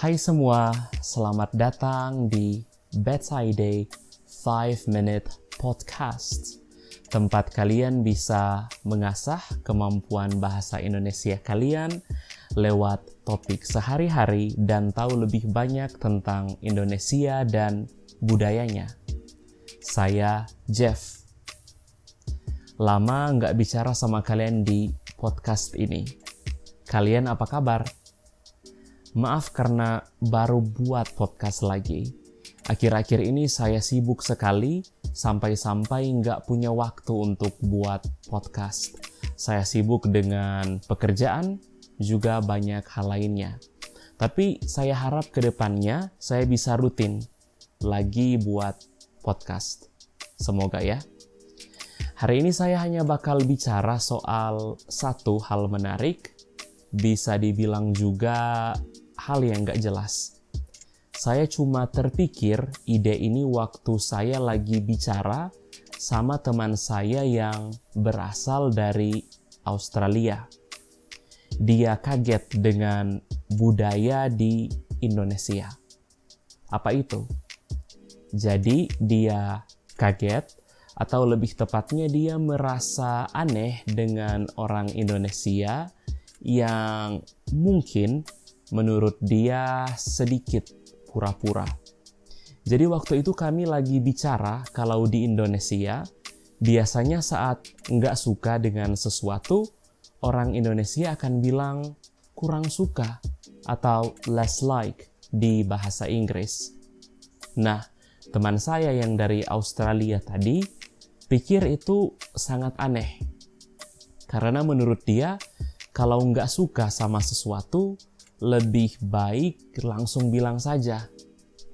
Hai semua, selamat datang di Bedside Day 5-Minute Podcast. Tempat kalian bisa mengasah kemampuan bahasa Indonesia kalian lewat topik sehari-hari dan tahu lebih banyak tentang Indonesia dan budayanya. Saya Jeff. Lama nggak bicara sama kalian di podcast ini. Kalian apa kabar? Maaf karena baru buat podcast lagi. Akhir-akhir ini saya sibuk sekali, sampai-sampai nggak punya waktu untuk buat podcast. Saya sibuk dengan pekerjaan, juga banyak hal lainnya. Tapi saya harap ke depannya saya bisa rutin lagi buat podcast. Semoga ya. Hari ini saya hanya bakal bicara soal satu hal menarik, bisa dibilang juga hal yang gak jelas. Saya cuma terpikir ide ini waktu saya lagi bicara sama teman saya yang berasal dari Australia. Dia kaget dengan budaya di Indonesia. Apa itu? Jadi dia kaget, atau lebih tepatnya dia merasa aneh dengan orang Indonesia yang mungkin menurut dia sedikit pura-pura. Jadi waktu itu kami lagi bicara kalau di Indonesia, biasanya saat nggak suka dengan sesuatu, orang Indonesia akan bilang kurang suka atau less like di bahasa Inggris. Nah, teman saya yang dari Australia tadi pikir itu sangat aneh. Karena menurut dia, kalau nggak suka sama sesuatu, lebih baik langsung bilang saja,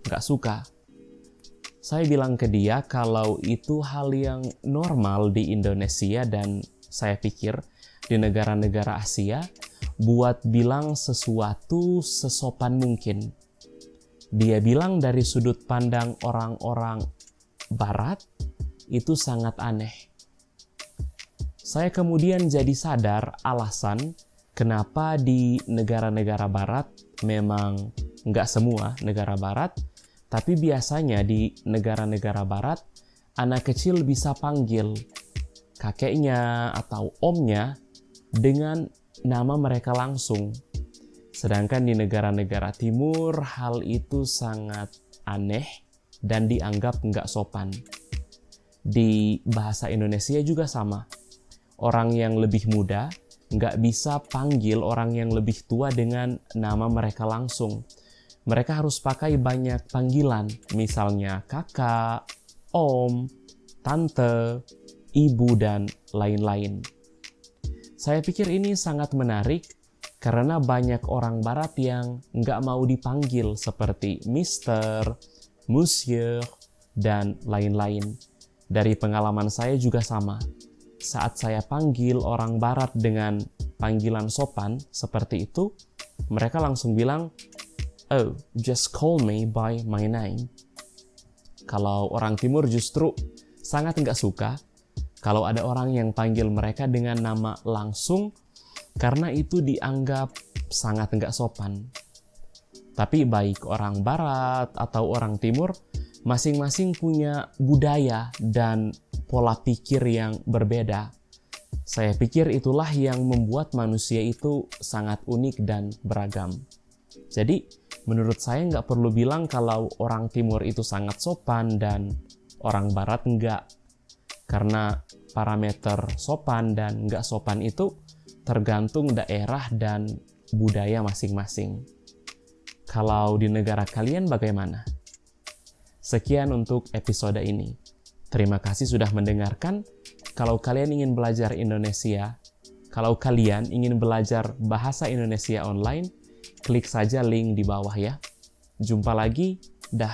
nggak suka. Saya bilang ke dia kalau itu hal yang normal di Indonesia dan saya pikir di negara-negara Asia, buat bilang sesuatu sesopan mungkin. Dia bilang dari sudut pandang orang-orang Barat, itu sangat aneh. Saya kemudian jadi sadar alasan kenapa di negara-negara barat, memang nggak semua negara barat, tapi biasanya di negara-negara barat, anak kecil bisa panggil kakeknya atau omnya dengan nama mereka langsung. Sedangkan di negara-negara timur, hal itu sangat aneh dan dianggap nggak sopan. Di bahasa Indonesia juga sama. Orang yang lebih muda nggak bisa panggil orang yang lebih tua dengan nama mereka langsung. Mereka harus pakai banyak panggilan, misalnya kakak, om, tante, ibu, dan lain-lain. Saya pikir ini sangat menarik karena banyak orang barat yang nggak mau dipanggil seperti Mister, Monsieur, dan lain-lain. Dari pengalaman saya juga sama. Saat saya panggil orang barat dengan panggilan sopan seperti itu, mereka langsung bilang, "Oh, just call me by my name." Kalau orang timur justru sangat nggak suka kalau ada orang yang panggil mereka dengan nama langsung karena itu dianggap sangat nggak sopan. Tapi baik orang barat atau orang timur, masing-masing punya budaya dan pola pikir yang berbeda. Saya pikir itulah yang membuat manusia itu sangat unik dan beragam. Jadi, menurut saya nggak perlu bilang kalau orang timur itu sangat sopan dan orang barat enggak. Karena parameter sopan dan nggak sopan itu tergantung daerah dan budaya masing-masing. Kalau di negara kalian bagaimana? Sekian untuk episode ini. Terima kasih sudah mendengarkan. Kalau kalian ingin belajar Indonesia, kalau kalian ingin belajar bahasa Indonesia online, klik saja link di bawah ya. Jumpa lagi, dah.